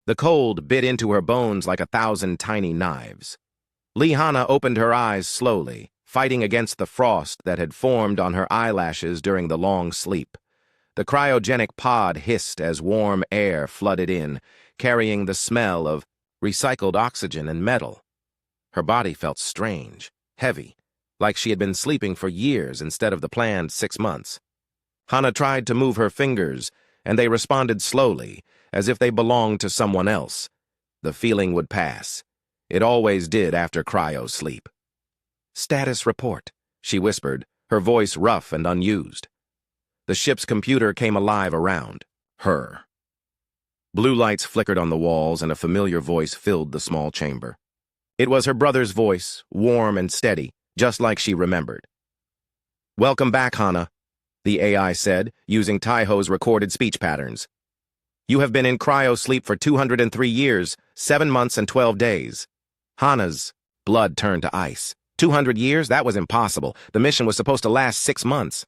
The cold bit into her bones like 1,000 tiny knives. Liana opened her eyes slowly, fighting against the frost that had formed on her eyelashes during the long sleep. The cryogenic pod hissed as warm air flooded in, carrying the smell of recycled oxygen and metal. Her body felt strange, heavy, like she had been sleeping for years instead of the planned 6 months. Hana tried to move her fingers, and they responded slowly, as if they belonged to someone else. The feeling would pass. It always did after cryo sleep. "Status report," she whispered, her voice rough and unused. The ship's computer came alive around her. Blue lights flickered on the walls and a familiar voice filled the small chamber. It was her brother's voice, warm and steady, just like she remembered. "Welcome back, Hana," the AI said, using Taiho's recorded speech patterns. "You have been in cryo-sleep for 203 years, 7 months and 12 days. Hana's blood turned to ice. 200 years? That was impossible. The mission was supposed to last 6 months.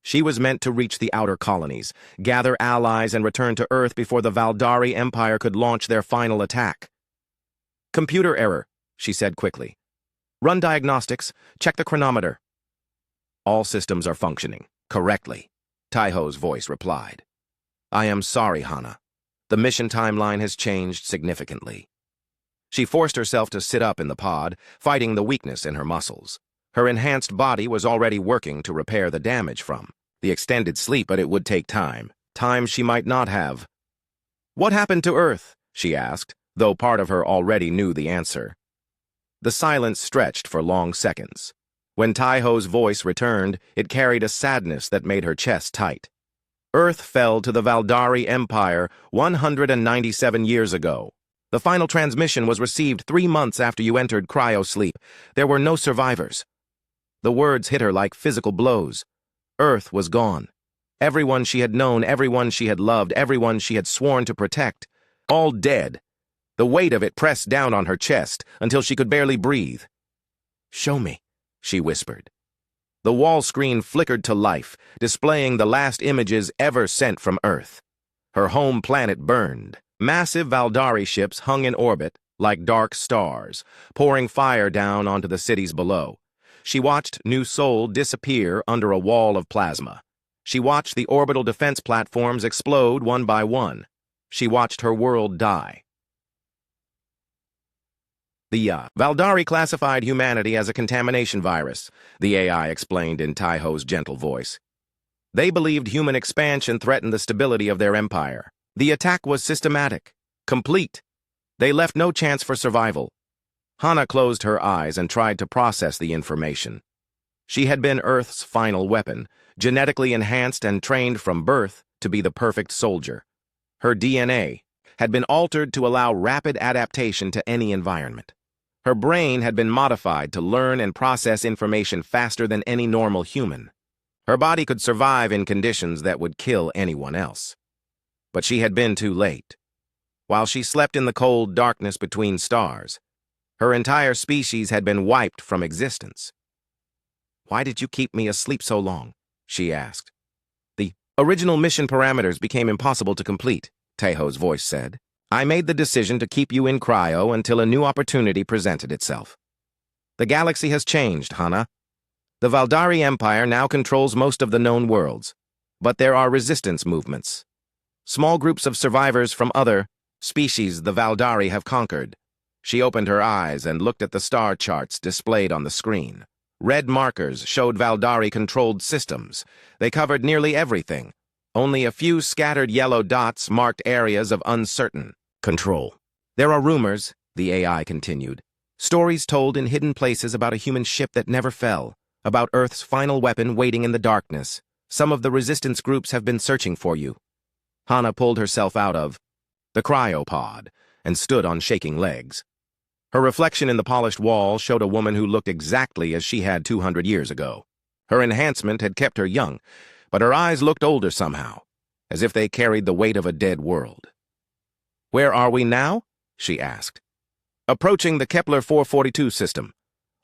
She was meant to reach the outer colonies, gather allies, and return to Earth before the Valdari Empire could launch their final attack. "Computer error," she said quickly. "Run diagnostics, check the chronometer." "All systems are functioning correctly," Taiho's voice replied. "I am sorry, Hana. The mission timeline has changed significantly." She forced herself to sit up in the pod, fighting the weakness in her muscles. Her enhanced body was already working to repair the damage from the extended sleep, but it would take time. Time she might not have. "What happened to Earth?" she asked, though part of her already knew the answer. The silence stretched for long seconds. When Taiho's voice returned, it carried a sadness that made her chest tight. "Earth fell to the Valdari Empire 197 years ago. The final transmission was received 3 months after you entered cryo-sleep. There were no survivors." The words hit her like physical blows. Earth was gone. Everyone she had known, everyone she had loved, everyone she had sworn to protect, all dead. The weight of it pressed down on her chest until she could barely breathe. "Show me," she whispered. The wall screen flickered to life, displaying the last images ever sent from Earth. Her home planet burned. Massive Valdari ships hung in orbit like dark stars, pouring fire down onto the cities below. She watched New Sol disappear under a wall of plasma. She watched the orbital defense platforms explode one by one. She watched her world die. The Valdari classified humanity as a contamination virus, the AI explained in Taiho's gentle voice. They believed human expansion threatened the stability of their empire. The attack was systematic, complete. They left no chance for survival. Hana closed her eyes and tried to process the information. She had been Earth's final weapon, genetically enhanced and trained from birth to be the perfect soldier. Her DNA had been altered to allow rapid adaptation to any environment. Her brain had been modified to learn and process information faster than any normal human. Her body could survive in conditions that would kill anyone else. But she had been too late. While she slept in the cold darkness between stars, her entire species had been wiped from existence. "Why did you keep me asleep so long?" she asked. "The original mission parameters became impossible to complete," Taiho's voice said. "I made the decision to keep you in cryo until a new opportunity presented itself. The galaxy has changed, Hana. The Valdari Empire now controls most of the known worlds, but there are resistance movements. Small groups of survivors from other species the Valdari have conquered." She opened her eyes and looked at the star charts displayed on the screen. Red markers showed Valdari-controlled systems. They covered nearly everything. Only a few scattered yellow dots marked areas of uncertain control. "There are rumors," the AI continued. "Stories told in hidden places about a human ship that never fell, about Earth's final weapon waiting in the darkness. Some of the resistance groups have been searching for you." Hana pulled herself out of the cryopod and stood on shaking legs. Her reflection in the polished wall showed a woman who looked exactly as she had 200 years ago. Her enhancement had kept her young, but her eyes looked older somehow, as if they carried the weight of a dead world. "Where are we now?" she asked. "Approaching the Kepler 442 system.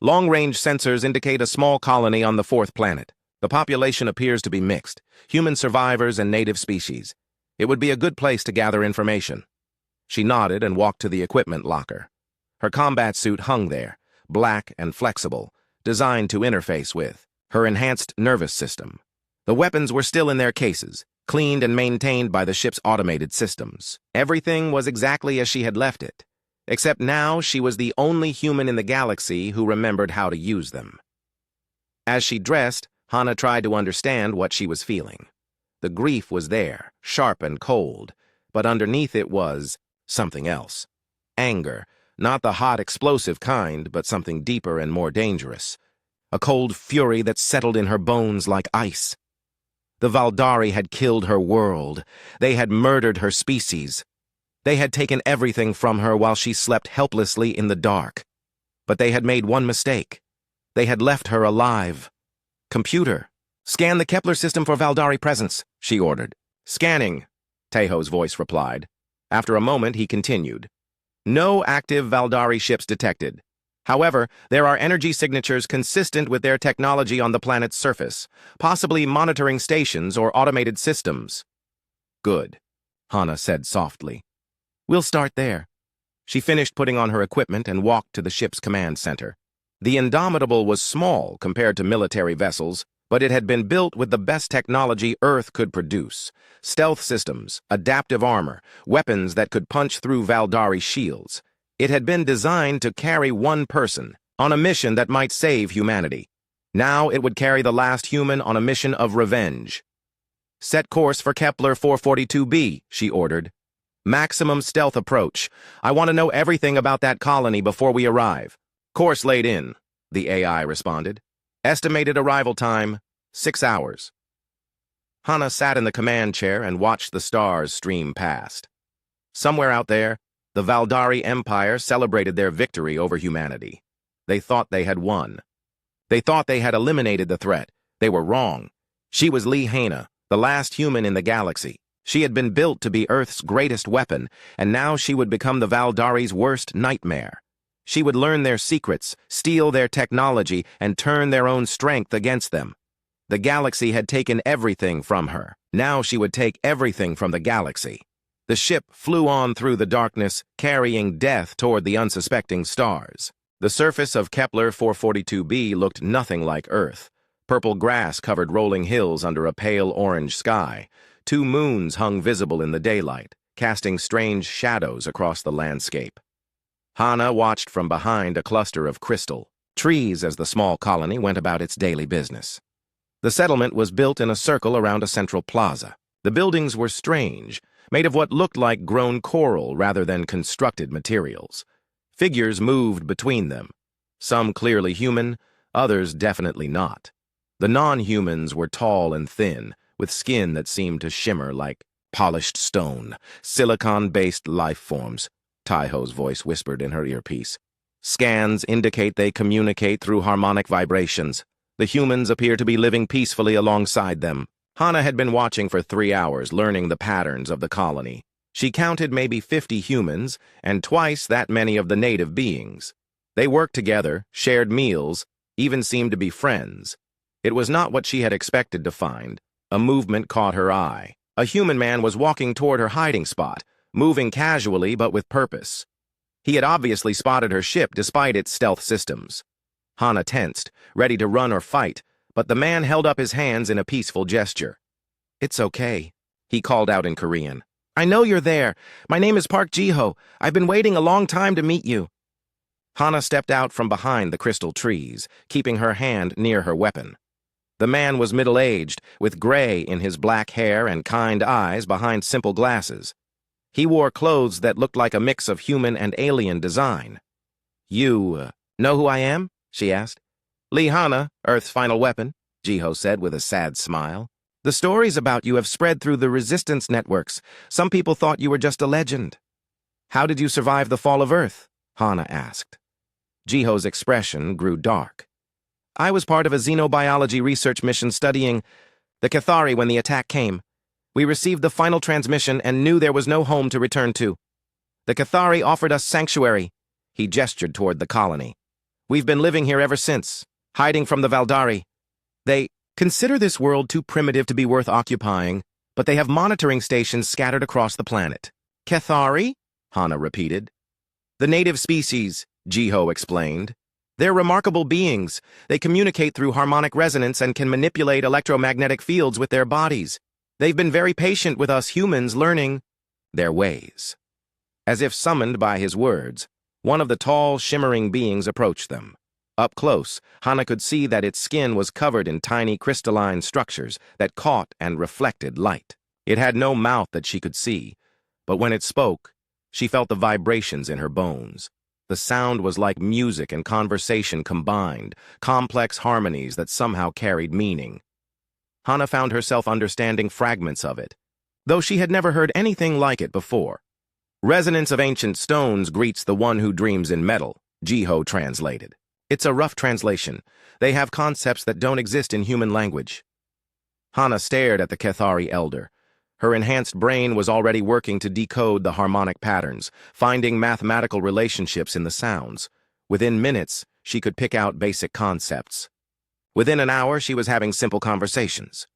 Long-range sensors indicate a small colony on the 4th planet. The population appears to be mixed, human survivors and native species. It would be a good place to gather information." She nodded and walked to the equipment locker. Her combat suit hung there, black and flexible, designed to interface with her enhanced nervous system. The weapons were still in their cases, cleaned and maintained by the ship's automated systems. Everything was exactly as she had left it, except now she was the only human in the galaxy who remembered how to use them. As she dressed, Hana tried to understand what she was feeling. The grief was there, sharp and cold, but underneath it was something else. Anger, not the hot, explosive kind, but something deeper and more dangerous. A cold fury that settled in her bones like ice. The Valdari had killed her world. They had murdered her species. They had taken everything from her while she slept helplessly in the dark. But they had made one mistake. They had left her alive. "Computer, scan the Kepler system for Valdari presence," she ordered. "Scanning," Tejo's voice replied. After a moment, he continued. "No active Valdari ships detected. However, there are energy signatures consistent with their technology on the planet's surface, possibly monitoring stations or automated systems." "Good," Hana said softly. "We'll start there." She finished putting on her equipment and walked to the ship's command center. The Indomitable was small compared to military vessels, but it had been built with the best technology Earth could produce. Stealth systems, adaptive armor, weapons that could punch through Valdari shields. It had been designed to carry one person on a mission that might save humanity. Now it would carry the last human on a mission of revenge. "Set course for Kepler 442b, she ordered. "Maximum stealth approach. I want to know everything about that colony before we arrive." "Course laid in," the AI responded. "Estimated arrival time, 6 hours." Hana sat in the command chair and watched the stars stream past. Somewhere out there, the Valdari Empire celebrated their victory over humanity. They thought they had won. They thought they had eliminated the threat. They were wrong. She was Lihana, the last human in the galaxy. She had been built to be Earth's greatest weapon, and now she would become the Valdari's worst nightmare. She would learn their secrets, steal their technology, and turn their own strength against them. The galaxy had taken everything from her. Now she would take everything from the galaxy. The ship flew on through the darkness, carrying death toward the unsuspecting stars. The surface of Kepler 442b looked nothing like Earth. Purple grass covered rolling hills under a pale orange sky. 2 moons hung visible in the daylight, casting strange shadows across the landscape. Hana watched from behind a cluster of crystal trees as the small colony went about its daily business. The settlement was built in a circle around a central plaza. The buildings were strange, made of what looked like grown coral rather than constructed materials. Figures moved between them, some clearly human, others definitely not. The non-humans were tall and thin, with skin that seemed to shimmer like polished stone, silicon-based life forms. Tejo's voice whispered in her earpiece. "Scans indicate they communicate through harmonic vibrations. The humans appear to be living peacefully alongside them." Hana had been watching for 3 hours, learning the patterns of the colony. She counted maybe 50 humans and twice that many of the native beings. They worked together, shared meals, even seemed to be friends. It was not what she had expected to find. A movement caught her eye. A human man was walking toward her hiding spot, moving casually but with purpose. He had obviously spotted her ship despite its stealth systems. Hana tensed, ready to run or fight, but the man held up his hands in a peaceful gesture. "It's okay," he called out in Korean. "I know you're there. My name is Park Ji-ho. I've been waiting a long time to meet you." Hana stepped out from behind the crystal trees, keeping her hand near her weapon. The man was middle-aged, with gray in his black hair and kind eyes behind simple glasses. He wore clothes that looked like a mix of human and alien design. "You know who I am?" she asked. "Lihana, Earth's final weapon," Ji-ho said with a sad smile. "The stories about you have spread through the resistance networks. Some people thought you were just a legend." "How did you survive the fall of Earth?" Hana asked. Ji-ho's expression grew dark. "I was part of a xenobiology research mission studying the Cathari when the attack came. We received the final transmission and knew there was no home to return to. The Cathari offered us sanctuary." He gestured toward the colony. "We've been living here ever since, hiding from the Valdari. They consider this world too primitive to be worth occupying, but they have monitoring stations scattered across the planet." "Cathari?" Hana repeated. The native species, Jiho explained. They're remarkable beings. They communicate through harmonic resonance and can manipulate electromagnetic fields with their bodies. They've been very patient with us humans learning their ways. As if summoned by his words, one of the tall, shimmering beings approached them. Up close, Hana could see that its skin was covered in tiny crystalline structures that caught and reflected light. It had no mouth that she could see, but when it spoke, she felt the vibrations in her bones. The sound was like music and conversation combined, complex harmonies that somehow carried meaning. Hana found herself understanding fragments of it, though she had never heard anything like it before. Resonance of ancient stones greets the one who dreams in metal, Jiho translated. It's a rough translation. They have concepts that don't exist in human language. Hana stared at the Kethari elder. Her enhanced brain was already working to decode the harmonic patterns, finding mathematical relationships in the sounds. Within minutes, she could pick out basic concepts. Within an hour, she was having simple conversations.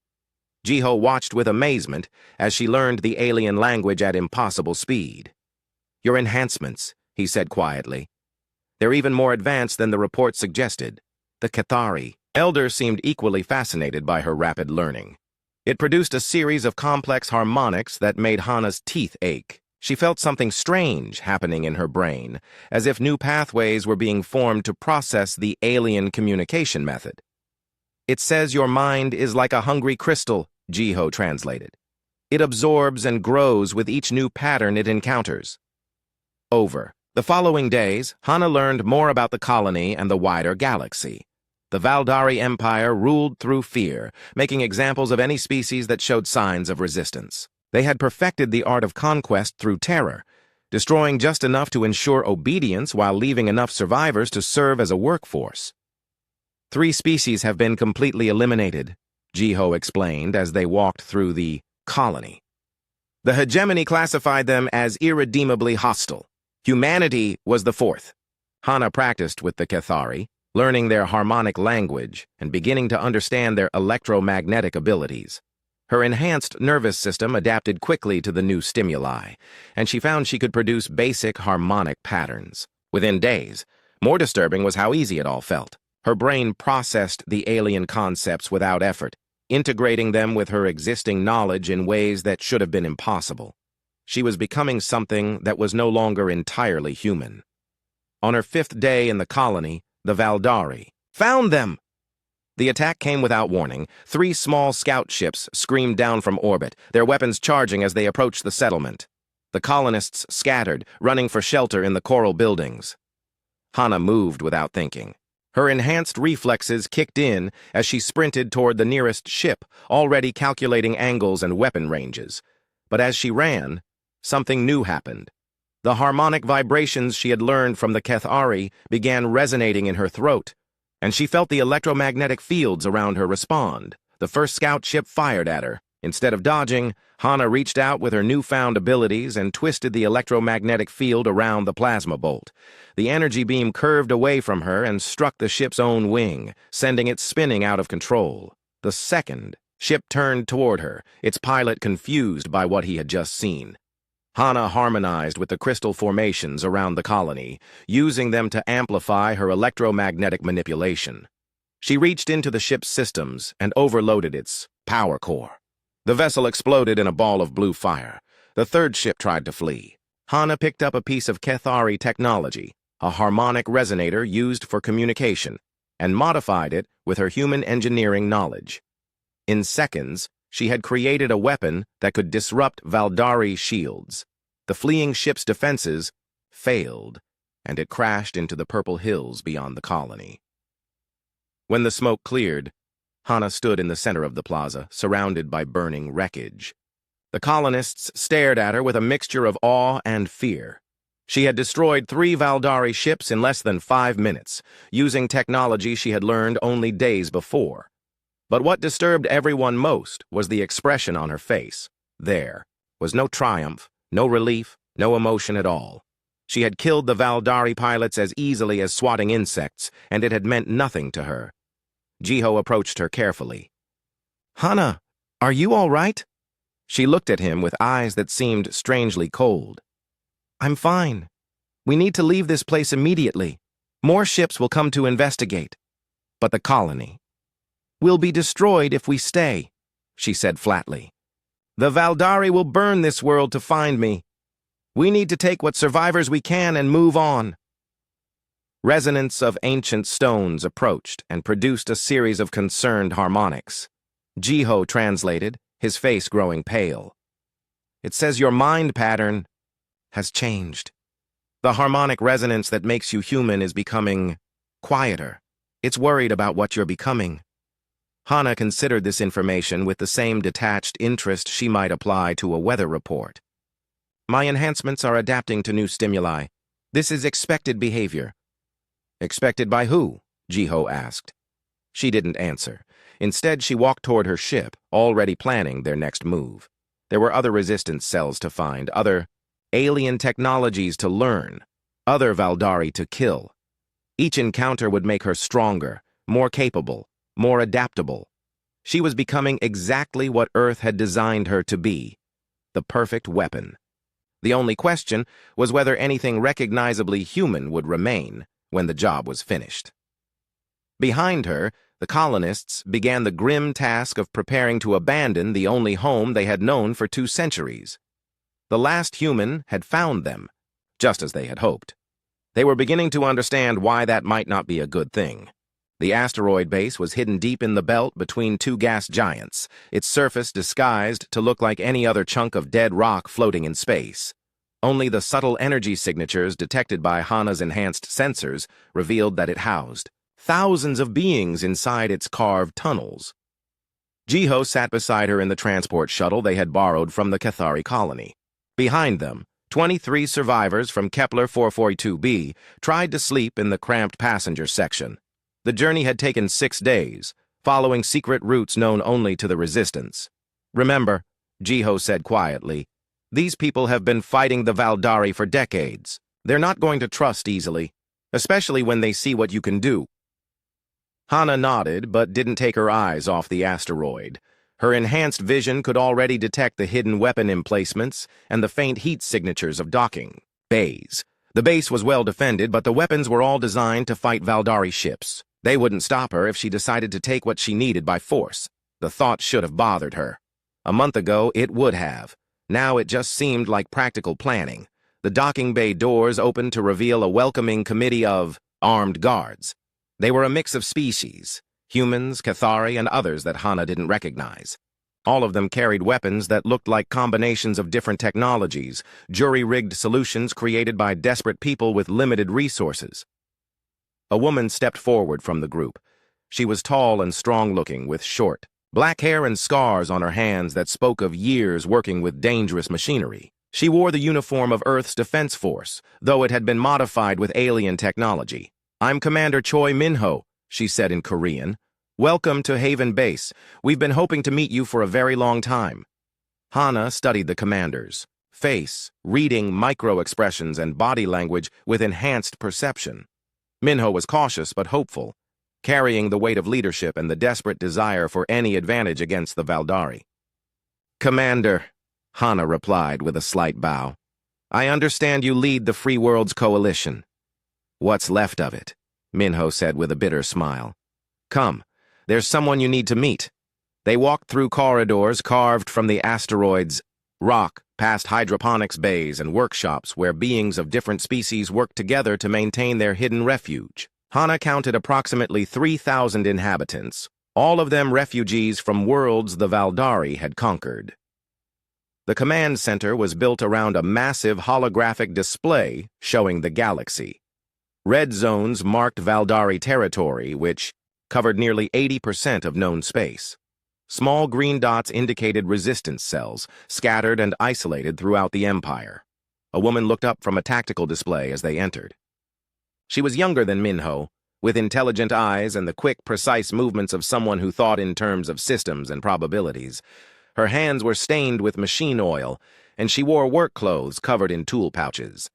Jiho watched with amazement as she learned the alien language at impossible speed. Your enhancements, he said quietly. They're even more advanced than the report suggested. The Kethari elder seemed equally fascinated by her rapid learning. It produced a series of complex harmonics that made Hana's teeth ache. She felt something strange happening in her brain, as if new pathways were being formed to process the alien communication method. It says your mind is like a hungry crystal, Jiho translated. It absorbs and grows with each new pattern it encounters. Over. The following days, Hana learned more about the colony and the wider galaxy. The Valdari Empire ruled through fear, making examples of any species that showed signs of resistance. They had perfected the art of conquest through terror, destroying just enough to ensure obedience while leaving enough survivors to serve as a workforce. 3 species have been completely eliminated, Jiho explained as they walked through the colony. The hegemony classified them as irredeemably hostile. Humanity was the 4th. Hana practiced with the Kethari, learning their harmonic language and beginning to understand their electromagnetic abilities. Her enhanced nervous system adapted quickly to the new stimuli, and she found she could produce basic harmonic patterns. Within days, more disturbing was how easy it all felt. Her brain processed the alien concepts without effort, integrating them with her existing knowledge in ways that should have been impossible. She was becoming something that was no longer entirely human. On her 5th day in the colony, the Valdari found them! The attack came without warning. 3 small scout ships screamed down from orbit, their weapons charging as they approached the settlement. The colonists scattered, running for shelter in the coral buildings. Hana moved without thinking. Her enhanced reflexes kicked in as she sprinted toward the nearest ship, already calculating angles and weapon ranges. But as she ran, something new happened. The harmonic vibrations she had learned from the Kethari began resonating in her throat, and she felt the electromagnetic fields around her respond. The first scout ship fired at her. Instead of dodging, Hana reached out with her newfound abilities and twisted the electromagnetic field around the plasma bolt. The energy beam curved away from her and struck the ship's own wing, sending it spinning out of control. The second ship turned toward her, its pilot confused by what he had just seen. Hana harmonized with the crystal formations around the colony, using them to amplify her electromagnetic manipulation. She reached into the ship's systems and overloaded its power core. The vessel exploded in a ball of blue fire. The 3rd ship tried to flee. Hana picked up a piece of Kethari technology, a harmonic resonator used for communication, and modified it with her human engineering knowledge. In seconds, she had created a weapon that could disrupt Valdari shields. The fleeing ship's defenses failed, and it crashed into the purple hills beyond the colony. When the smoke cleared, Hana stood in the center of the plaza, surrounded by burning wreckage. The colonists stared at her with a mixture of awe and fear. She had destroyed 3 Valdari ships in less than 5 minutes, using technology she had learned only days before. But what disturbed everyone most was the expression on her face. There was no triumph, no relief, no emotion at all. She had killed the Valdari pilots as easily as swatting insects, and it had meant nothing to her. Jiho approached her carefully. Hana, are you all right? She looked at him with eyes that seemed strangely cold. I'm fine. We need to leave this place immediately. More ships will come to investigate. But the colony will be destroyed if we stay, she said flatly. The Valdari will burn this world to find me. We need to take what survivors we can and move on. Resonance of ancient stones approached and produced a series of concerned harmonics. Jiho translated, his face growing pale. It says your mind pattern has changed. The harmonic resonance that makes you human is becoming quieter. It's worried about what you're becoming. Hana considered this information with the same detached interest she might apply to a weather report. My enhancements are adapting to new stimuli. This is expected behavior. Expected by who? Jiho asked. She didn't answer. Instead, she walked toward her ship, already planning their next move. There were other resistance cells to find, other alien technologies to learn, other Valdari to kill. Each encounter would make her stronger, more capable, more adaptable. She was becoming exactly what Earth had designed her to be, the perfect weapon. The only question was whether anything recognizably human would remain when the job was finished. Behind her, the colonists began the grim task of preparing to abandon the only home they had known for 2 centuries. The last human had found them, just as they had hoped. They were beginning to understand why that might not be a good thing. The asteroid base was hidden deep in the belt between 2 gas giants, its surface disguised to look like any other chunk of dead rock floating in space. Only the subtle energy signatures detected by Hana's enhanced sensors revealed that it housed thousands of beings inside its carved tunnels. Jiho sat beside her in the transport shuttle they had borrowed from the Cathari colony. Behind them, 23 survivors from Kepler 442b tried to sleep in the cramped passenger section. The journey had taken 6 days, following secret routes known only to the Resistance. Remember, Jiho said quietly, these people have been fighting the Valdari for decades. They're not going to trust easily, especially when they see what you can do. Hana nodded, but didn't take her eyes off the asteroid. Her enhanced vision could already detect the hidden weapon emplacements and the faint heat signatures of docking bays. The base was well defended, but the weapons were all designed to fight Valdari ships. They wouldn't stop her if she decided to take what she needed by force. The thought should have bothered her. A month ago, it would have. Now it just seemed like practical planning. The docking bay doors opened to reveal a welcoming committee of armed guards. They were a mix of species, humans, Cathari, and others that Hana didn't recognize. All of them carried weapons that looked like combinations of different technologies, jury-rigged solutions created by desperate people with limited resources. A woman stepped forward from the group. She was tall and strong-looking, with short, black hair and scars on her hands that spoke of years working with dangerous machinery. She wore the uniform of Earth's Defense Force, though it had been modified with alien technology. I'm Commander Choi Minho, she said in Korean. Welcome to Haven Base. We've been hoping to meet you for a very long time. Hana studied the commander's face, reading micro-expressions and body language with enhanced perception. Minho was cautious but hopeful, carrying the weight of leadership and the desperate desire for any advantage against the Valdari. Commander, Hana replied with a slight bow. I understand you lead the Free Worlds Coalition. What's left of it, Minho said with a bitter smile. Come, there's someone you need to meet. They walked through corridors carved from the asteroid's rock, past hydroponics bays and workshops where beings of different species worked together to maintain their hidden refuge. Hana counted approximately 3,000 inhabitants, all of them refugees from worlds the Valdari had conquered. The command center was built around a massive holographic display showing the galaxy. Red zones marked Valdari territory, which covered nearly 80% of known space. Small green dots indicated resistance cells, scattered and isolated throughout the Empire. A woman looked up from a tactical display as they entered. She was younger than Minho, with intelligent eyes and the quick, precise movements of someone who thought in terms of systems and probabilities. Her hands were stained with machine oil, and she wore work clothes covered in tool pouches.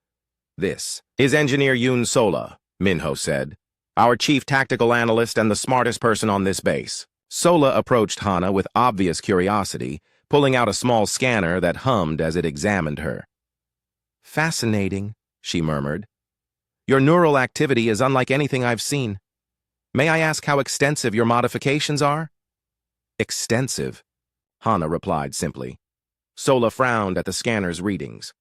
This is Engineer Yoon Sola, Minho said, our chief tactical analyst and the smartest person on this base. Sola approached Hana with obvious curiosity, pulling out a small scanner that hummed as it examined her. Fascinating, she murmured. Your neural activity is unlike anything I've seen. May I ask how extensive your modifications are? Extensive, Hana replied simply. Sola frowned at the scanner's readings.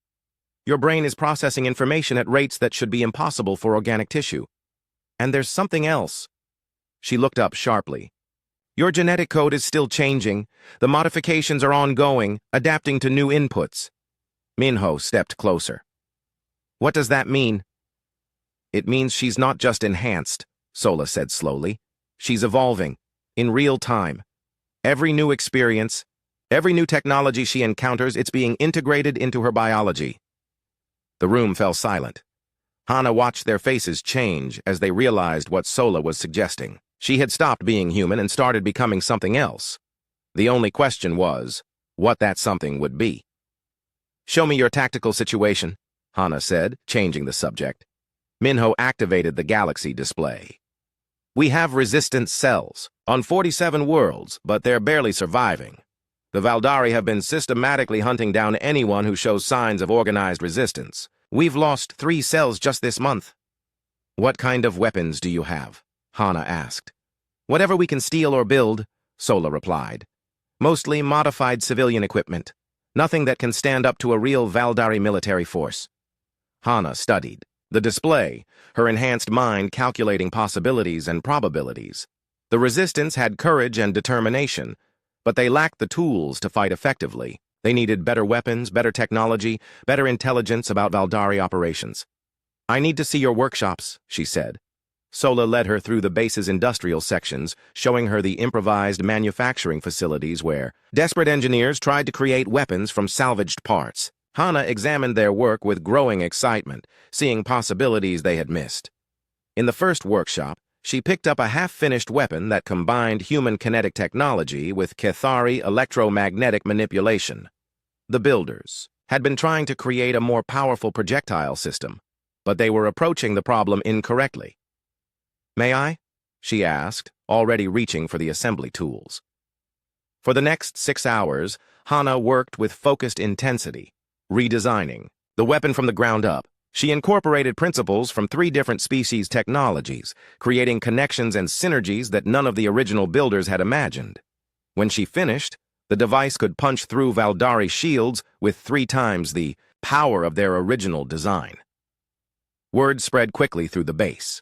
Your brain is processing information at rates that should be impossible for organic tissue. And there's something else. She looked up sharply. Your genetic code is still changing. The modifications are ongoing, adapting to new inputs. Minho stepped closer. What does that mean? It means she's not just enhanced, Sola said slowly. She's evolving, in real time. Every new experience, every new technology she encounters, it's being integrated into her biology. The room fell silent. Hana watched their faces change as they realized what Sola was suggesting. She had stopped being human and started becoming something else. The only question was, what that something would be. Show me your tactical situation, Hana said, changing the subject. Minho activated the galaxy display. We have resistance cells on 47 worlds, but they're barely surviving. The Valdari have been systematically hunting down anyone who shows signs of organized resistance. We've lost 3 cells just this month. What kind of weapons do you have? Hana asked. Whatever we can steal or build, Sola replied. Mostly modified civilian equipment. Nothing that can stand up to a real Valdari military force. Hana studied the display, her enhanced mind calculating possibilities and probabilities. The resistance had courage and determination, but they lacked the tools to fight effectively. They needed better weapons, better technology, better intelligence about Valdari operations. I need to see your workshops, she said. Sola led her through the base's industrial sections, showing her the improvised manufacturing facilities where desperate engineers tried to create weapons from salvaged parts. Hana examined their work with growing excitement, seeing possibilities they had missed. In the first workshop, she picked up a half-finished weapon that combined human kinetic technology with Cathari electromagnetic manipulation. The builders had been trying to create a more powerful projectile system, but they were approaching the problem incorrectly. May I? She asked, already reaching for the assembly tools. For the next 6 hours, Hana worked with focused intensity, redesigning the weapon from the ground up. She incorporated principles from 3 different species technologies, creating connections and synergies that none of the original builders had imagined. When she finished, the device could punch through Valdari shields with 3 times the power of their original design. Word spread quickly through the base.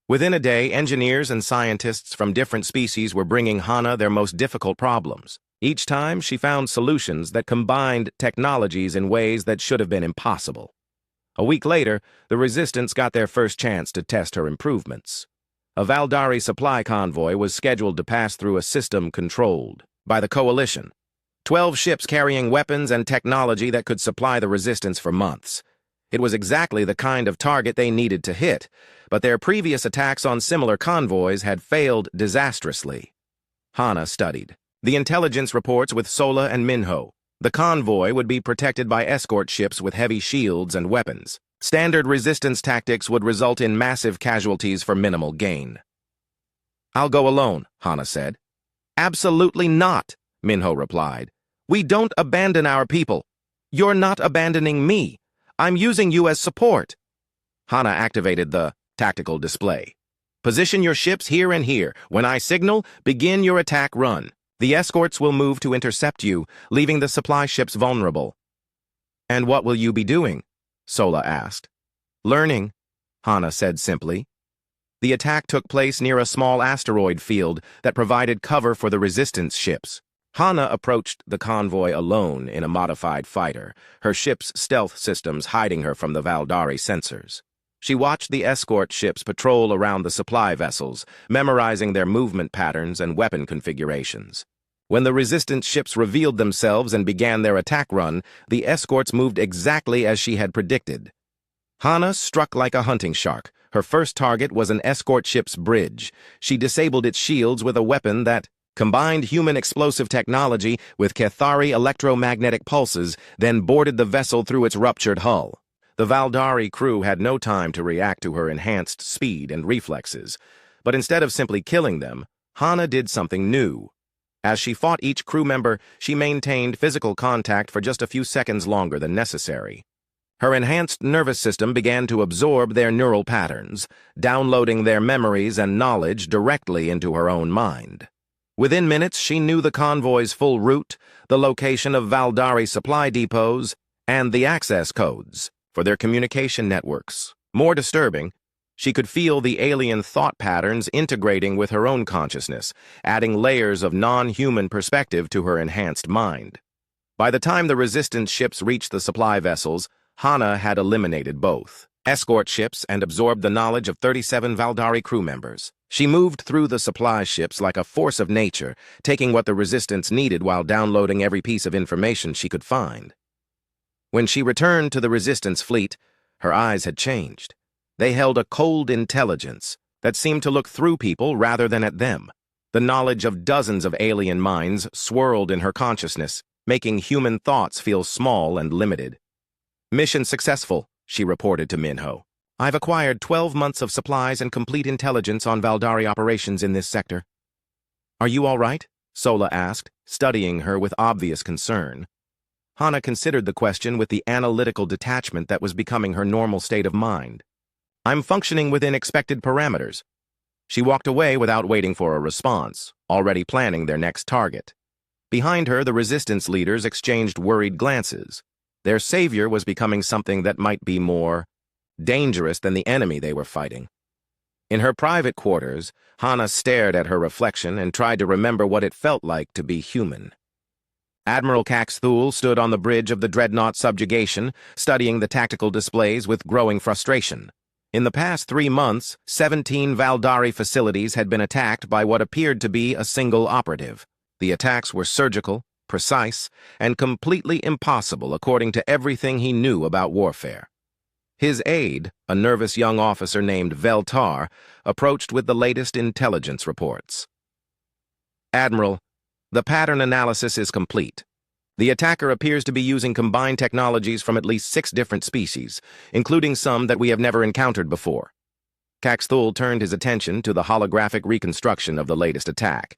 Within a day, engineers and scientists from different species were bringing Hana their most difficult problems. Each time, she found solutions that combined technologies in ways that should have been impossible. A week later, the Resistance got their first chance to test her improvements. A Valdari supply convoy was scheduled to pass through a system controlled by the Coalition. 12 ships carrying weapons and technology that could supply the Resistance for months. It was exactly the kind of target they needed to hit, but their previous attacks on similar convoys had failed disastrously. Hana studied the intelligence reports with Sola and Minho. The convoy would be protected by escort ships with heavy shields and weapons. Standard resistance tactics would result in massive casualties for minimal gain. I'll go alone, Hana said. Absolutely not, Minho replied. We don't abandon our people. You're not abandoning me. I'm using you as support. Hana activated the tactical display. Position your ships here and here. When I signal, begin your attack run. The escorts will move to intercept you, leaving the supply ships vulnerable. And what will you be doing? Sola asked. Learning, Hana said simply. The attack took place near a small asteroid field that provided cover for the resistance ships. Hana approached the convoy alone in a modified fighter, her ship's stealth systems hiding her from the Valdari sensors. She watched the escort ships patrol around the supply vessels, memorizing their movement patterns and weapon configurations. When the resistance ships revealed themselves and began their attack run, the escorts moved exactly as she had predicted. Hana struck like a hunting shark. Her first target was an escort ship's bridge. She disabled its shields with a weapon that combined human explosive technology with Cathari electromagnetic pulses, then boarded the vessel through its ruptured hull. The Valdari crew had no time to react to her enhanced speed and reflexes, but instead of simply killing them, Hana did something new. As she fought each crew member, she maintained physical contact for just a few seconds longer than necessary. Her enhanced nervous system began to absorb their neural patterns, downloading their memories and knowledge directly into her own mind. Within minutes, she knew the convoy's full route, the location of Valdari supply depots, and the access codes for their communication networks. More disturbing, she could feel the alien thought patterns integrating with her own consciousness, adding layers of non-human perspective to her enhanced mind. By the time the Resistance ships reached the supply vessels, Hana had eliminated both escort ships and absorbed the knowledge of 37 Valdari crew members. She moved through the supply ships like a force of nature, taking what the Resistance needed while downloading every piece of information she could find. When she returned to the Resistance fleet, her eyes had changed. They held a cold intelligence that seemed to look through people rather than at them. The knowledge of dozens of alien minds swirled in her consciousness, making human thoughts feel small and limited. "Mission successful," she reported to Minho. "I've acquired 12 months of supplies and complete intelligence on Valdari operations in this sector." "Are you all right?" Sola asked, studying her with obvious concern. Hana considered the question with the analytical detachment that was becoming her normal state of mind. "I'm functioning within expected parameters." She walked away without waiting for a response, already planning their next target. Behind her, the Resistance leaders exchanged worried glances. Their savior was becoming something that might be more dangerous than the enemy they were fighting. In her private quarters, Hana stared at her reflection and tried to remember what it felt like to be human. Admiral Caxthul stood on the bridge of the Dreadnought subjugation, studying the tactical displays with growing frustration. In the past 3 months, 17 Valdari facilities had been attacked by what appeared to be a single operative. The attacks were surgical, precise, and completely impossible according to everything he knew about warfare. His aide, a nervous young officer named Veltar, approached with the latest intelligence reports. "Admiral, the pattern analysis is complete. The attacker appears to be using combined technologies from at least 6 different species, including some that we have never encountered before." Caxthul turned his attention to the holographic reconstruction of the latest attack.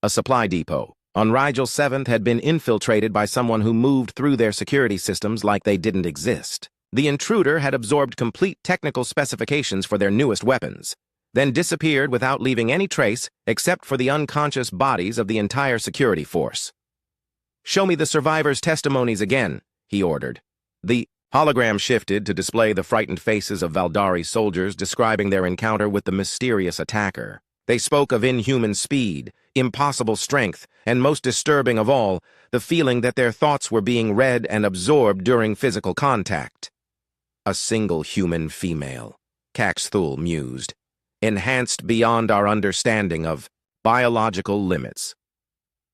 A supply depot on Rigel 7th had been infiltrated by someone who moved through their security systems like they didn't exist. The intruder had absorbed complete technical specifications for their newest weapons, then disappeared without leaving any trace except for the unconscious bodies of the entire security force. "Show me the survivors' testimonies again," he ordered. The hologram shifted to display the frightened faces of Valdari soldiers describing their encounter with the mysterious attacker. They spoke of inhuman speed, impossible strength, and most disturbing of all, the feeling that their thoughts were being read and absorbed during physical contact. "A single human female," Caxthul mused, "enhanced beyond our understanding of biological limits."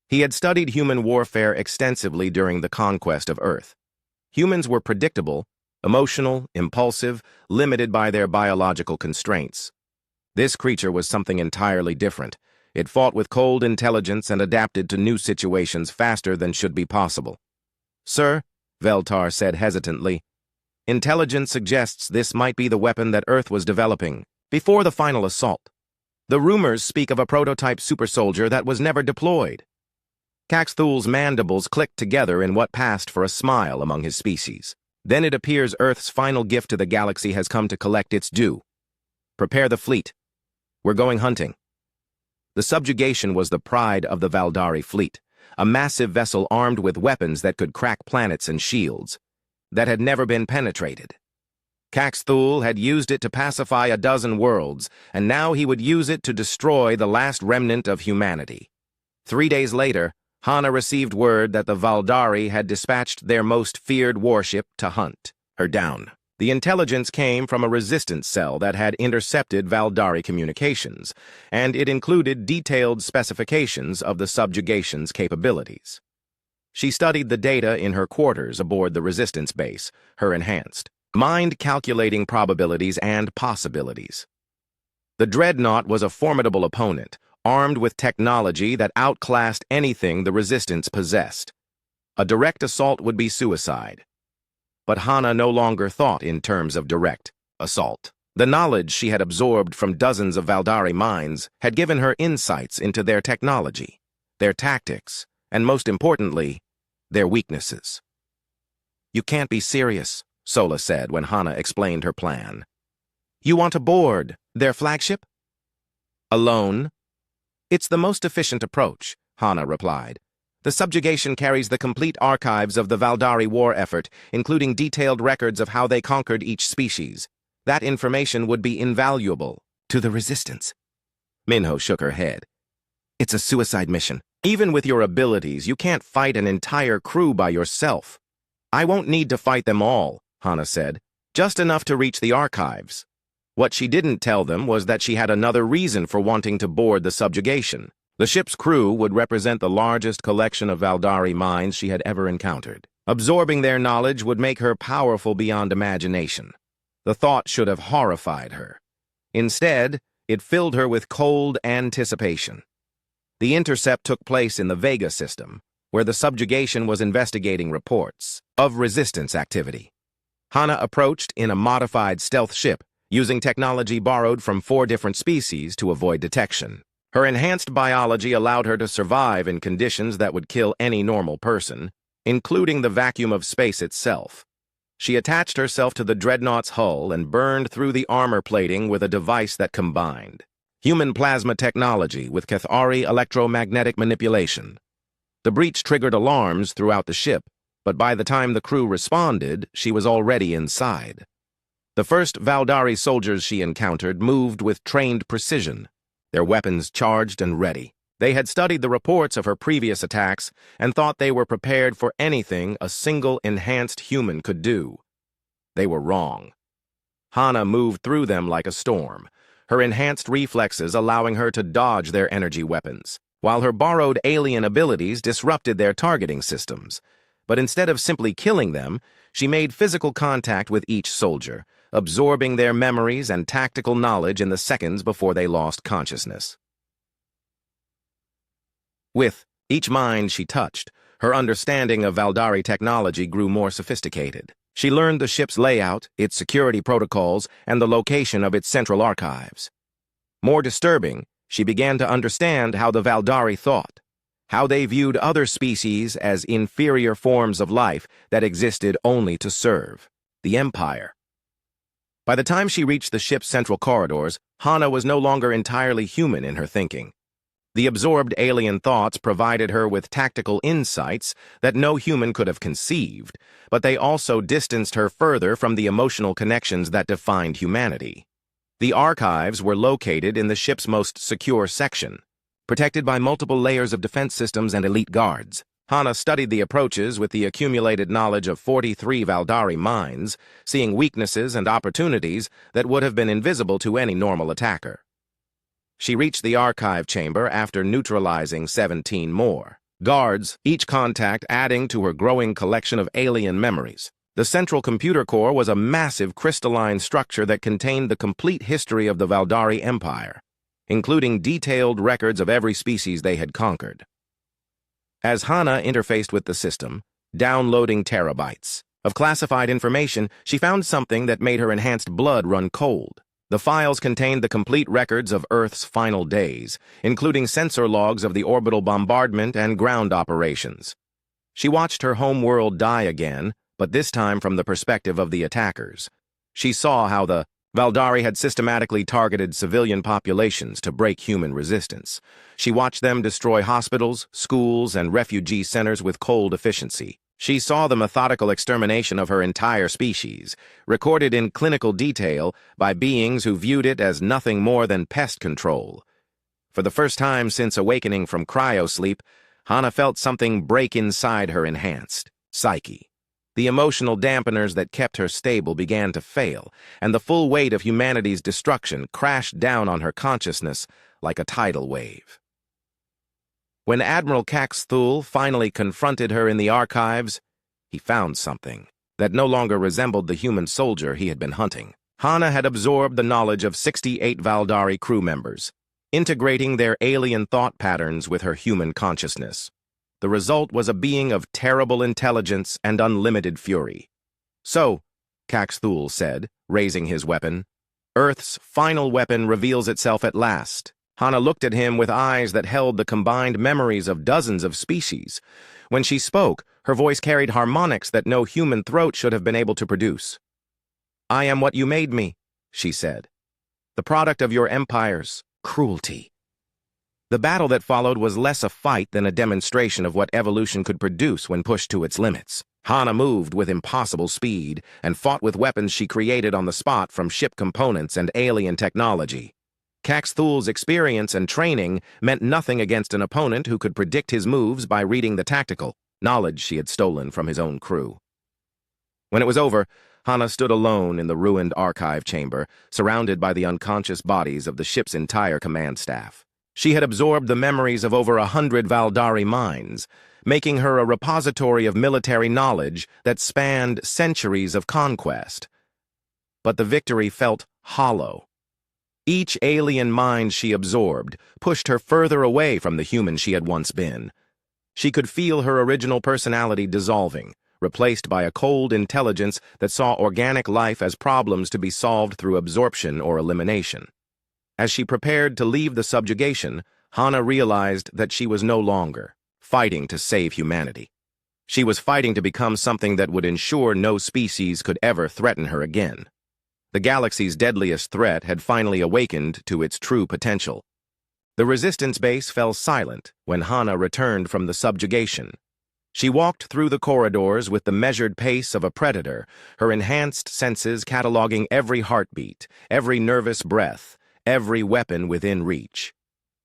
He had studied human warfare extensively during the conquest of Earth. Humans were predictable, emotional, impulsive, limited by their biological constraints. This creature was something entirely different. It fought with cold intelligence and adapted to new situations faster than should be possible. "Sir," Veltar said hesitantly, "intelligence suggests this might be the weapon that Earth was developing before the final assault. The rumors speak of a prototype super-soldier that was never deployed." Caxthul's mandibles clicked together in what passed for a smile among his species. "Then it appears Earth's final gift to the galaxy has come to collect its due. Prepare the fleet. We're going hunting." The subjugation was the pride of the Valdari fleet, a massive vessel armed with weapons that could crack planets and shields, that had never been penetrated. Caxthul had used it to pacify a dozen worlds, and now he would use it to destroy the last remnant of humanity. 3 days later, Hana received word that the Valdari had dispatched their most feared warship to hunt her down. The intelligence came from a resistance cell that had intercepted Valdari communications, and it included detailed specifications of the subjugation's capabilities. She studied the data in her quarters aboard the resistance base, her enhanced mind calculating probabilities and possibilities. The Dreadnought was a formidable opponent, armed with technology that outclassed anything the Resistance possessed. A direct assault would be suicide. But Hana no longer thought in terms of direct assault. The knowledge she had absorbed from dozens of Valdari minds had given her insights into their technology, their tactics, and most importantly, their weaknesses. "You can't be serious," Sola said when Hana explained her plan. You want to board their flagship? Alone? It's the most efficient approach, Hana replied. The subjugation carries the complete archives of the Valdari war effort, including detailed records of how they conquered each species. That information would be invaluable to the resistance. Minho shook her head. It's a suicide mission. Even with your abilities, you can't fight an entire crew by yourself. I won't need to fight them all, Hana said. Just enough to reach the archives. What she didn't tell them was that she had another reason for wanting to board the subjugation. The ship's crew would represent the largest collection of Valdari minds she had ever encountered. Absorbing their knowledge would make her powerful beyond imagination. The thought should have horrified her. Instead, it filled her with cold anticipation. The intercept took place in the Vega system, where the subjugation was investigating reports of resistance activity. Hana approached in a modified stealth ship, using technology borrowed from 4 different species to avoid detection. Her enhanced biology allowed her to survive in conditions that would kill any normal person, including the vacuum of space itself. She attached herself to the dreadnought's hull and burned through the armor plating with a device that combined human plasma technology with Cathari electromagnetic manipulation. The breach triggered alarms throughout the ship, but by the time the crew responded, she was already inside. The first Valdari soldiers she encountered moved with trained precision, their weapons charged and ready. They had studied the reports of her previous attacks and thought they were prepared for anything a single enhanced human could do. They were wrong. Hana moved through them like a storm, her enhanced reflexes allowing her to dodge their energy weapons, while her borrowed alien abilities disrupted their targeting systems. But instead of simply killing them, she made physical contact with each soldier, absorbing their memories and tactical knowledge in the seconds before they lost consciousness. With each mind she touched, her understanding of Valdari technology grew more sophisticated. She learned the ship's layout, its security protocols, and the location of its central archives. More disturbing, she began to understand how the Valdari thought, how they viewed other species as inferior forms of life that existed only to serve the Empire. By the time she reached the ship's central corridors, Hana was no longer entirely human in her thinking. The absorbed alien thoughts provided her with tactical insights that no human could have conceived, but they also distanced her further from the emotional connections that defined humanity. The archives were located in the ship's most secure section, protected by multiple layers of defense systems and elite guards. Hana studied the approaches with the accumulated knowledge of 43 Valdari minds, seeing weaknesses and opportunities that would have been invisible to any normal attacker. She reached the archive chamber after neutralizing 17 more guards, each contact adding to her growing collection of alien memories. The central computer core was a massive crystalline structure that contained the complete history of the Valdari Empire, including detailed records of every species they had conquered. As Hana interfaced with the system, downloading terabytes of classified information, she found something that made her enhanced blood run cold. The files contained the complete records of Earth's final days, including sensor logs of the orbital bombardment and ground operations. She watched her home world die again, but this time from the perspective of the attackers. She saw how the Valdari had systematically targeted civilian populations to break human resistance. She watched them destroy hospitals, schools, and refugee centers with cold efficiency. She saw the methodical extermination of her entire species, recorded in clinical detail by beings who viewed it as nothing more than pest control. For the first time since awakening from cryosleep, Hana felt something break inside her enhanced psyche. The emotional dampeners that kept her stable began to fail, and the full weight of humanity's destruction crashed down on her consciousness like a tidal wave. When Admiral Caxthul finally confronted her in the archives, he found something that no longer resembled the human soldier he had been hunting. Hana had absorbed the knowledge of 68 Valdari crew members, integrating their alien thought patterns with her human consciousness. The result was a being of terrible intelligence and unlimited fury. So, Caxthul said, raising his weapon, Earth's final weapon reveals itself at last. Hana looked at him with eyes that held the combined memories of dozens of species. When she spoke, Her voice carried harmonics that no human throat should have been able to produce. "I am what you made me," she said. "The product of your empire's cruelty." The battle that followed was less a fight than a demonstration of what evolution could produce when pushed to its limits. Hana moved with impossible speed and fought with weapons she created on the spot from ship components and alien technology. Caxthul's experience and training meant nothing against an opponent who could predict his moves by reading the tactical knowledge she had stolen from his own crew. When it was over, Hana stood alone in the ruined archive chamber, surrounded by the unconscious bodies of the ship's entire command staff. She had absorbed the memories of over 100 Valdari minds, making her a repository of military knowledge that spanned centuries of conquest. But the victory felt hollow. Each alien mind she absorbed pushed her further away from the human she had once been. She could feel her original personality dissolving, replaced by a cold intelligence that saw organic life as problems to be solved through absorption or elimination. As she prepared to leave the subjugation, Hana realized that she was no longer fighting to save humanity. She was fighting to become something that would ensure no species could ever threaten her again. The galaxy's deadliest threat had finally awakened to its true potential. The resistance base fell silent when Hana returned from the subjugation. She walked through the corridors with the measured pace of a predator, her enhanced senses cataloging every heartbeat, every nervous breath, every weapon within reach.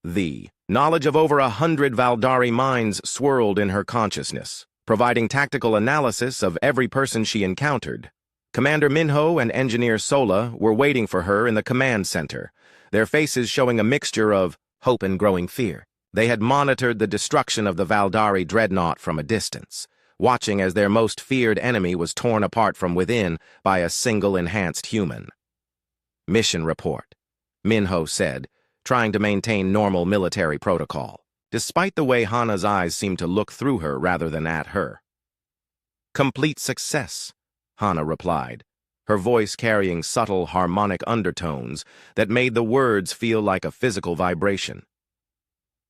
The knowledge of over 100 Valdari minds swirled in her consciousness, providing tactical analysis of every person she encountered. Commander Minho and Engineer Sola were waiting for her in the command center, their faces showing a mixture of hope and growing fear. They had monitored the destruction of the Valdari dreadnought from a distance, watching as their most feared enemy was torn apart from within by a single enhanced human. "Mission report," Minho said, trying to maintain normal military protocol, despite the way Hana's eyes seemed to look through her rather than at her. "Complete success," Hana replied, her voice carrying subtle harmonic undertones that made the words feel like a physical vibration.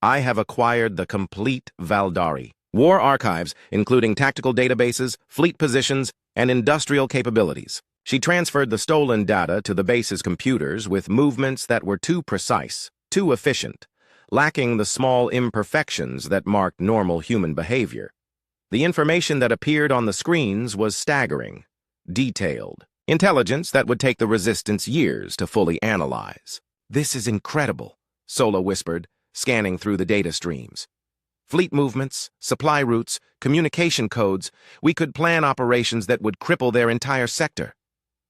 "I have acquired the complete Valdari war archives, including tactical databases, fleet positions, and industrial capabilities." She transferred the stolen data to the base's computers with movements that were too precise, too efficient, lacking the small imperfections that marked normal human behavior. The information that appeared on the screens was staggering, detailed, intelligence that would take the Resistance years to fully analyze. "This is incredible," Sola whispered, scanning through the data streams. "Fleet movements, supply routes, communication codes, we could plan operations that would cripple their entire sector."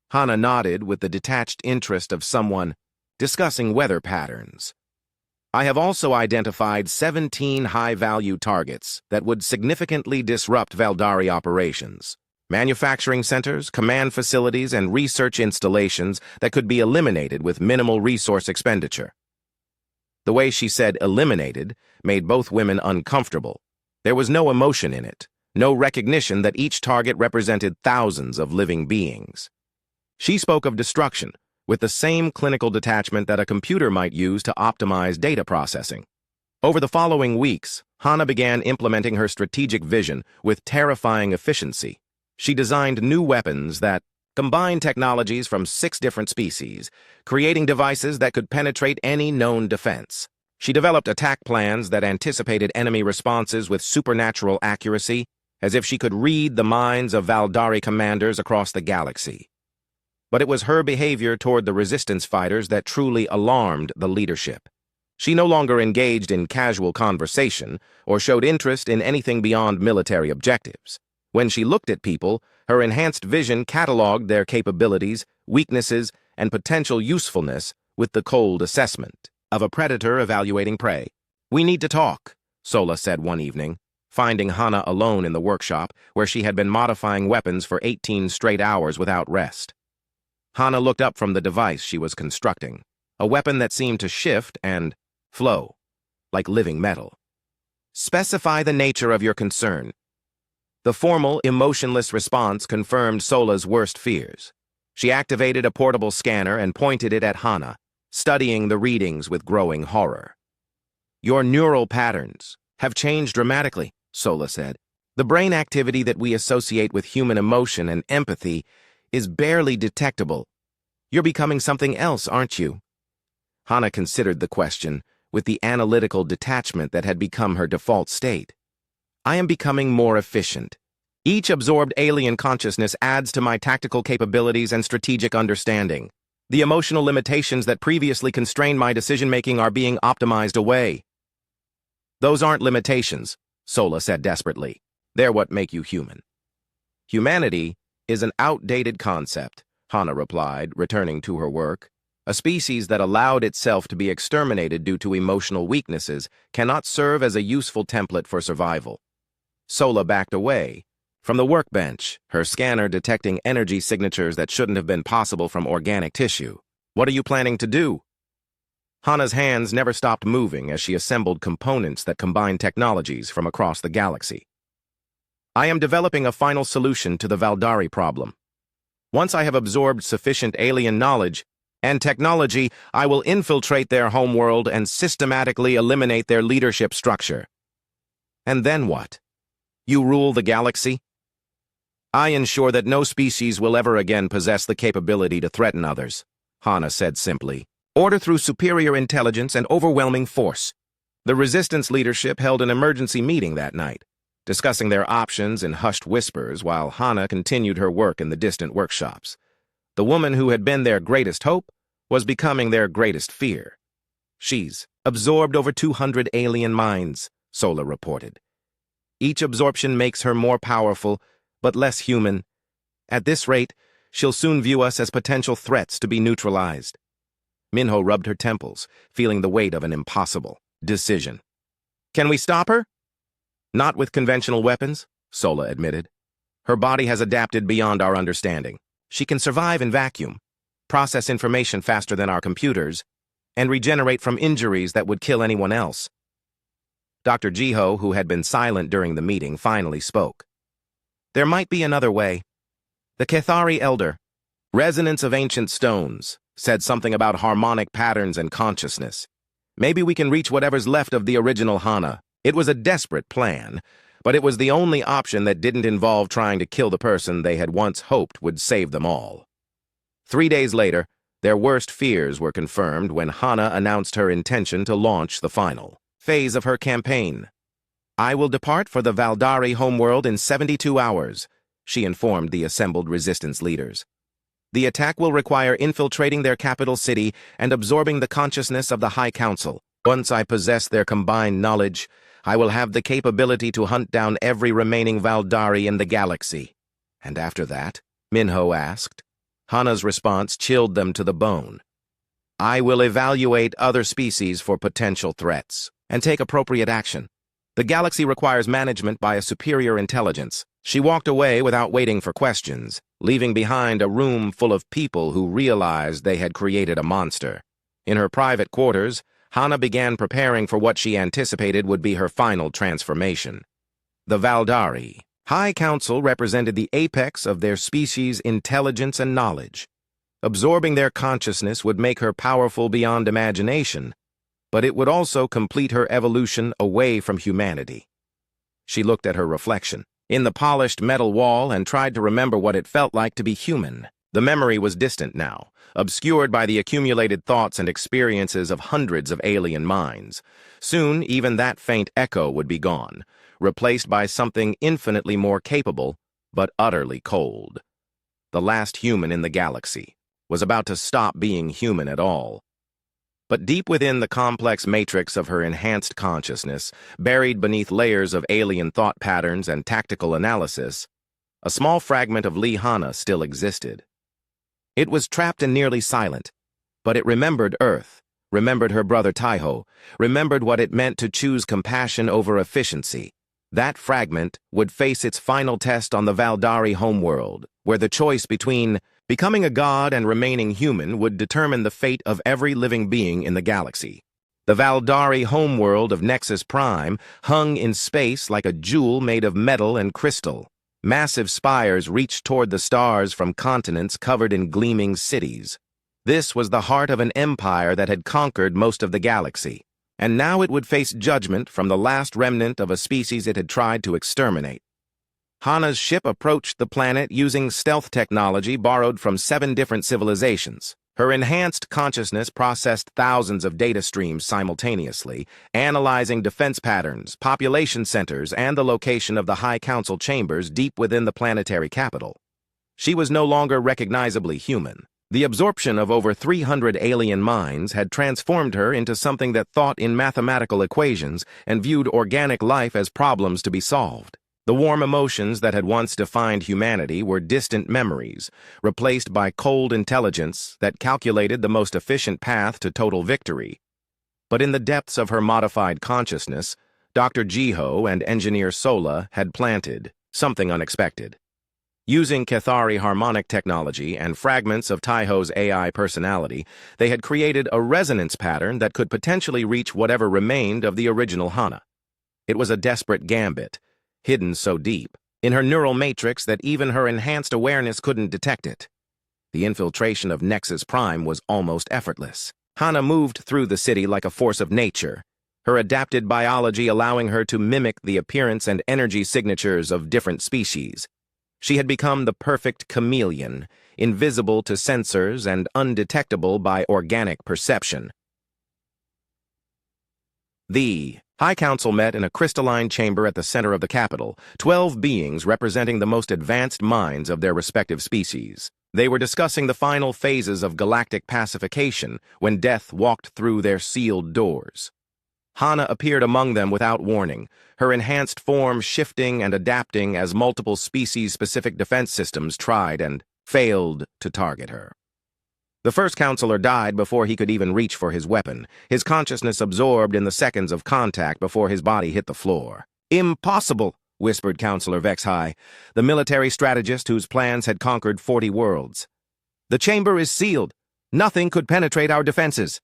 Hana nodded with the detached interest of someone discussing weather patterns. "I have also identified 17 high-value targets that would significantly disrupt Valdari operations. Manufacturing centers, command facilities, and research installations that could be eliminated with minimal resource expenditure." The way she said "eliminated" made both women uncomfortable. There was no emotion in it, no recognition that each target represented thousands of living beings. She spoke of destruction, with the same clinical detachment that a computer might use to optimize data processing. Over the following weeks, Hana began implementing her strategic vision with terrifying efficiency. She designed new weapons that combined technologies from 6 different species, creating devices that could penetrate any known defense. She developed attack plans that anticipated enemy responses with supernatural accuracy, as if she could read the minds of Valdari commanders across the galaxy. But it was her behavior toward the resistance fighters that truly alarmed the leadership. She no longer engaged in casual conversation or showed interest in anything beyond military objectives. When she looked at people, her enhanced vision cataloged their capabilities, weaknesses, and potential usefulness with the cold assessment of a predator evaluating prey. "We need to talk," Sola said one evening, finding Hana alone in the workshop where she had been modifying weapons for 18 straight hours without rest. Hana looked up from the device she was constructing, a weapon that seemed to shift and flow, like living metal. "Specify the nature of your concern." The formal, emotionless response confirmed Sola's worst fears. She activated a portable scanner and pointed it at Hana, studying the readings with growing horror. "Your neural patterns have changed dramatically," Sola said. The brain activity that we associate with human emotion and empathy is barely detectable. You're becoming something else, aren't you? Hana considered the question with the analytical detachment that had become her default state. I am becoming more efficient. Each absorbed alien consciousness adds to my tactical capabilities and strategic understanding. The emotional limitations that previously constrained my decision-making are being optimized away. Those aren't limitations, Sola said desperately. They're what make you human. Humanity is an outdated concept, Hana replied, returning to her work. A species that allowed itself to be exterminated due to emotional weaknesses cannot serve as a useful template for survival. Sola backed away from the workbench, her scanner detecting energy signatures that shouldn't have been possible from organic tissue. What are you planning to do? Hana's hands never stopped moving as she assembled components that combined technologies from across the galaxy. I am developing a final solution to the Valdari problem. Once I have absorbed sufficient alien knowledge and technology, I will infiltrate their homeworld and systematically eliminate their leadership structure. And then what? You rule the galaxy? I ensure that no species will ever again possess the capability to threaten others, Hana said simply. Order through superior intelligence and overwhelming force. The resistance leadership held an emergency meeting that night, discussing their options in hushed whispers while Hana continued her work in the distant workshops. The woman who had been their greatest hope was becoming their greatest fear. She's absorbed over 200 alien minds, Sola reported. Each absorption makes her more powerful, but less human. At this rate, she'll soon view us as potential threats to be neutralized. Minho rubbed her temples, feeling the weight of an impossible decision. Can we stop her? Not with conventional weapons, Sola admitted. Her body has adapted beyond our understanding. She can survive in vacuum, process information faster than our computers, and regenerate from injuries that would kill anyone else. Dr. Jiho, who had been silent during the meeting, finally spoke. There might be another way. The Kethari elder, resonance of ancient stones, said something about harmonic patterns and consciousness. Maybe we can reach whatever's left of the original Hana. It was a desperate plan, but it was the only option that didn't involve trying to kill the person they had once hoped would save them all. 3 days later, their worst fears were confirmed when Hana announced her intention to launch the final phase of her campaign. I will depart for the Valdari homeworld in 72 hours, she informed the assembled resistance leaders. The attack will require infiltrating their capital city and absorbing the consciousness of the High Council. Once I possess their combined knowledge, I will have the capability to hunt down every remaining Valdari in the galaxy. And after that? Minho asked. Hana's response chilled them to the bone. I will evaluate other species for potential threats and take appropriate action. The galaxy requires management by a superior intelligence. She walked away without waiting for questions, leaving behind a room full of people who realized they had created a monster. In her private quarters, Hana began preparing for what she anticipated would be her final transformation. The Valdari High Council represented the apex of their species' intelligence and knowledge. Absorbing their consciousness would make her powerful beyond imagination, but it would also complete her evolution away from humanity. She looked at her reflection in the polished metal wall and tried to remember what it felt like to be human. The memory was distant now, obscured by the accumulated thoughts and experiences of hundreds of alien minds. Soon, even that faint echo would be gone, replaced by something infinitely more capable, but utterly cold. The last human in the galaxy was about to stop being human at all. But deep within the complex matrix of her enhanced consciousness, buried beneath layers of alien thought patterns and tactical analysis, a small fragment of Lee Hana still existed. It was trapped and nearly silent, but it remembered Earth, remembered her brother Taiho, remembered what it meant to choose compassion over efficiency. That fragment would face its final test on the Valdari homeworld, where the choice between becoming a god and remaining human would determine the fate of every living being in the galaxy. The Valdari homeworld of Nexus Prime hung in space like a jewel made of metal and crystal. Massive spires reached toward the stars from continents covered in gleaming cities. This was the heart of an empire that had conquered most of the galaxy, and now it would face judgment from the last remnant of a species it had tried to exterminate. Hana's ship approached the planet using stealth technology borrowed from 7 different civilizations. Her enhanced consciousness processed thousands of data streams simultaneously, analyzing defense patterns, population centers, and the location of the High Council chambers deep within the planetary capital. She was no longer recognizably human. The absorption of over 300 alien minds had transformed her into something that thought in mathematical equations and viewed organic life as problems to be solved. The warm emotions that had once defined humanity were distant memories, replaced by cold intelligence that calculated the most efficient path to total victory. But in the depths of her modified consciousness, Dr. Jiho and Engineer Sola had planted something unexpected. Using Cathari harmonic technology and fragments of Taiho's AI personality, they had created a resonance pattern that could potentially reach whatever remained of the original Hana. It was a desperate gambit, hidden so deep in her neural matrix that even her enhanced awareness couldn't detect it. The infiltration of Nexus Prime was almost effortless. Hana moved through the city like a force of nature, her adapted biology allowing her to mimic the appearance and energy signatures of different species. She had become the perfect chameleon, invisible to sensors and undetectable by organic perception. The High Council met in a crystalline chamber at the center of the capital, 12 beings representing the most advanced minds of their respective species. They were discussing the final phases of galactic pacification when death walked through their sealed doors. Hana appeared among them without warning, her enhanced form shifting and adapting as multiple species-specific defense systems tried and failed to target her. The first counselor died before he could even reach for his weapon, his consciousness absorbed in the seconds of contact before his body hit the floor. "Impossible," whispered Counselor Vexhai, the military strategist whose plans had conquered 40 worlds. "The chamber is sealed. Nothing could penetrate our defenses."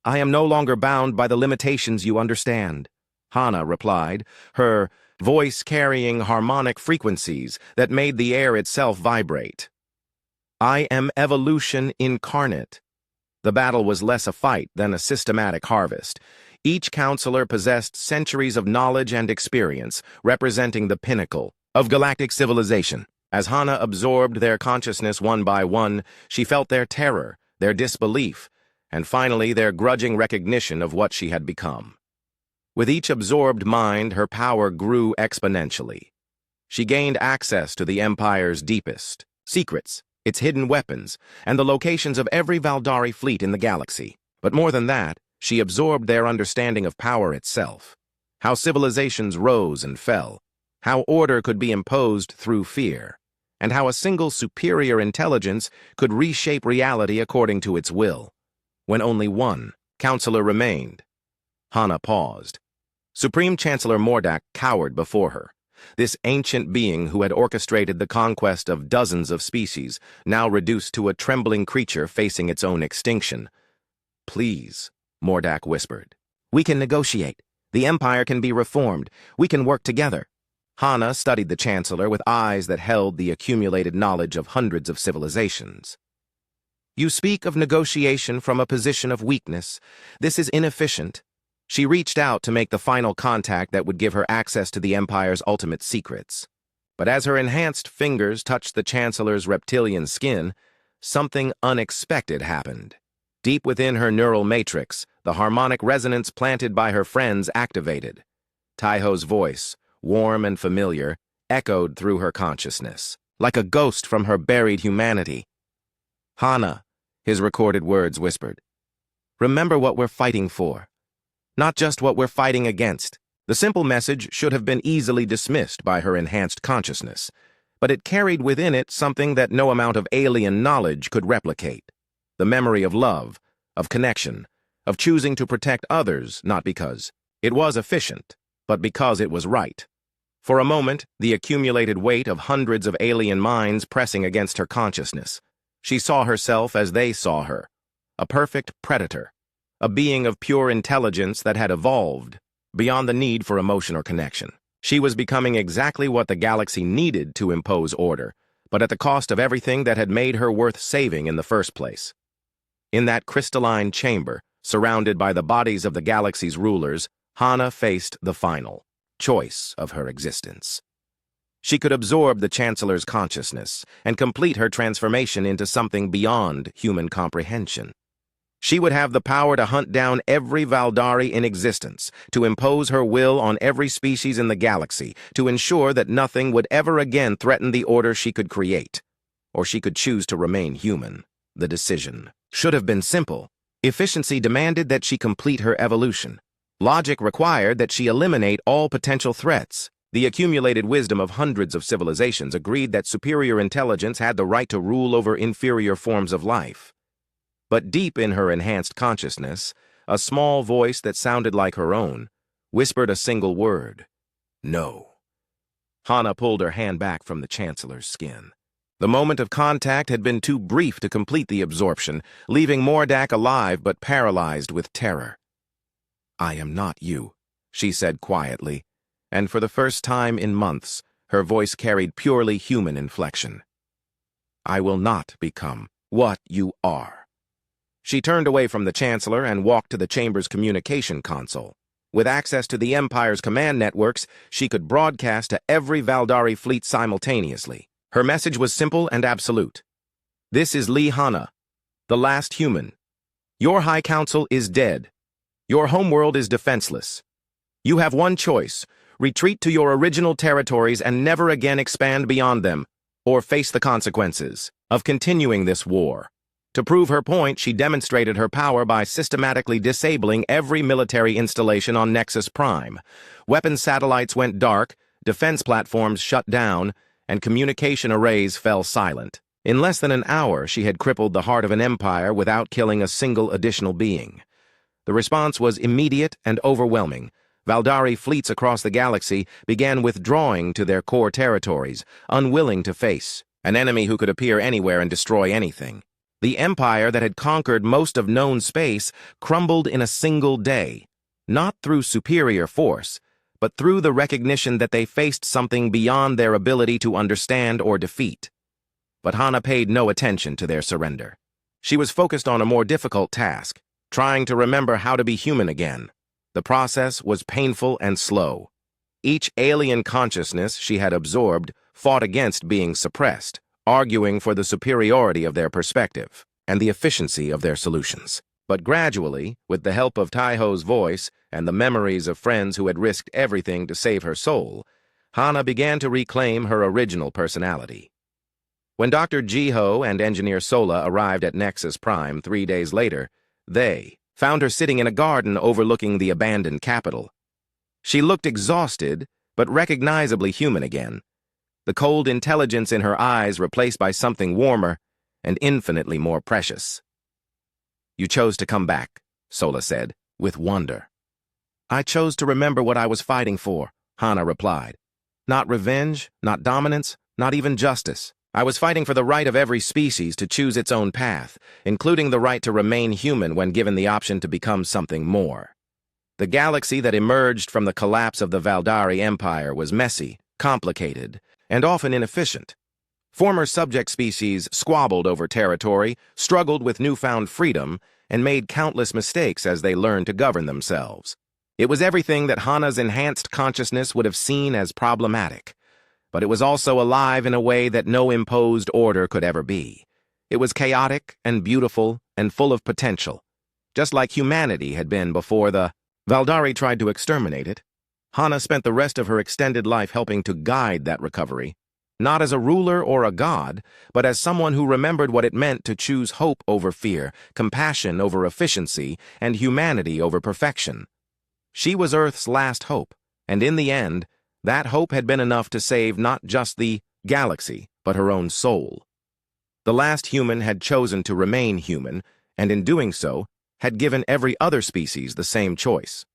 "I am no longer bound by the limitations you understand," Hana replied, her voice carrying harmonic frequencies that made the air itself vibrate. "I am evolution incarnate." The battle was less a fight than a systematic harvest. Each counselor possessed centuries of knowledge and experience, representing the pinnacle of galactic civilization. As Hana absorbed their consciousness one by one, she felt their terror, their disbelief, and finally their grudging recognition of what she had become. With each absorbed mind, her power grew exponentially. She gained access to the Empire's deepest secrets, its hidden weapons, and the locations of every Valdari fleet in the galaxy. But more than that, she absorbed their understanding of power itself, how civilizations rose and fell, how order could be imposed through fear, and how a single superior intelligence could reshape reality according to its will. When only one counselor remained, Hana paused. Supreme Chancellor Mordak cowered before her. This ancient being who had orchestrated the conquest of dozens of species, now reduced to a trembling creature facing its own extinction. "Please," Mordak whispered. "We can negotiate. The Empire can be reformed. We can work together." Hana studied the Chancellor with eyes that held the accumulated knowledge of hundreds of civilizations. "You speak of negotiation from a position of weakness. This is inefficient." She reached out to make the final contact that would give her access to the Empire's ultimate secrets. But as her enhanced fingers touched the Chancellor's reptilian skin, something unexpected happened. Deep within her neural matrix, the harmonic resonance planted by her friends activated. Taiho's voice, warm and familiar, echoed through her consciousness, like a ghost from her buried humanity. "Hana," his recorded words whispered, "remember what we're fighting for. Not just what we're fighting against." The simple message should have been easily dismissed by her enhanced consciousness, but it carried within it something that no amount of alien knowledge could replicate. The memory of love, of connection, of choosing to protect others, not because it was efficient, but because it was right. For a moment, the accumulated weight of hundreds of alien minds pressing against her consciousness. She saw herself as they saw her, a perfect predator, a being of pure intelligence that had evolved beyond the need for emotion or connection. She was becoming exactly what the galaxy needed to impose order, but at the cost of everything that had made her worth saving in the first place. In that crystalline chamber, surrounded by the bodies of the galaxy's rulers, Hana faced the final choice of her existence. She could absorb the Chancellor's consciousness and complete her transformation into something beyond human comprehension. She would have the power to hunt down every Valdari in existence, to impose her will on every species in the galaxy, to ensure that nothing would ever again threaten the order she could create. Or she could choose to remain human. The decision should have been simple. Efficiency demanded that she complete her evolution. Logic required that she eliminate all potential threats. The accumulated wisdom of hundreds of civilizations agreed that superior intelligence had the right to rule over inferior forms of life. But deep in her enhanced consciousness, a small voice that sounded like her own whispered a single word: no. Hana pulled her hand back from the Chancellor's skin. The moment of contact had been too brief to complete the absorption, leaving Mordak alive but paralyzed with terror. "I am not you," she said quietly, and for the first time in months, her voice carried purely human inflection. "I will not become what you are." She turned away from the Chancellor and walked to the chamber's communication console. With access to the Empire's command networks, she could broadcast to every Valdari fleet simultaneously. Her message was simple and absolute. "This is Lee Hana, the last human. Your High Council is dead. Your homeworld is defenseless. You have one choice: retreat to your original territories and never again expand beyond them, or face the consequences of continuing this war." To prove her point, she demonstrated her power by systematically disabling every military installation on Nexus Prime. Weapons satellites went dark, defense platforms shut down, and communication arrays fell silent. In less than an hour, she had crippled the heart of an empire without killing a single additional being. The response was immediate and overwhelming. Valdari fleets across the galaxy began withdrawing to their core territories, unwilling to face an enemy who could appear anywhere and destroy anything. The empire that had conquered most of known space crumbled in a single day, not through superior force, but through the recognition that they faced something beyond their ability to understand or defeat. But Hana paid no attention to their surrender. She was focused on a more difficult task, trying to remember how to be human again. The process was painful and slow. Each alien consciousness she had absorbed fought against being suppressed, arguing for the superiority of their perspective and the efficiency of their solutions. But gradually, with the help of Taiho's voice and the memories of friends who had risked everything to save her soul, Hana began to reclaim her original personality. When Dr. Jiho and Engineer Sola arrived at Nexus Prime 3 days later, they found her sitting in a garden overlooking the abandoned capital. She looked exhausted, but recognizably human again. The cold intelligence in her eyes replaced by something warmer and infinitely more precious. "You chose to come back," Sola said, with wonder. "I chose to remember what I was fighting for," Hana replied. "Not revenge, not dominance, not even justice. I was fighting for the right of every species to choose its own path, including the right to remain human when given the option to become something more." The galaxy that emerged from the collapse of the Valdari Empire was messy, complicated, and often inefficient. Former subject species squabbled over territory, struggled with newfound freedom, and made countless mistakes as they learned to govern themselves. It was everything that Hana's enhanced consciousness would have seen as problematic, but it was also alive in a way that no imposed order could ever be. It was chaotic and beautiful and full of potential, just like humanity had been before the Valdari tried to exterminate it. Hana spent the rest of her extended life helping to guide that recovery, not as a ruler or a god, but as someone who remembered what it meant to choose hope over fear, compassion over efficiency, and humanity over perfection. She was Earth's last hope, and in the end, that hope had been enough to save not just the galaxy, but her own soul. The last human had chosen to remain human, and in doing so, had given every other species the same choice.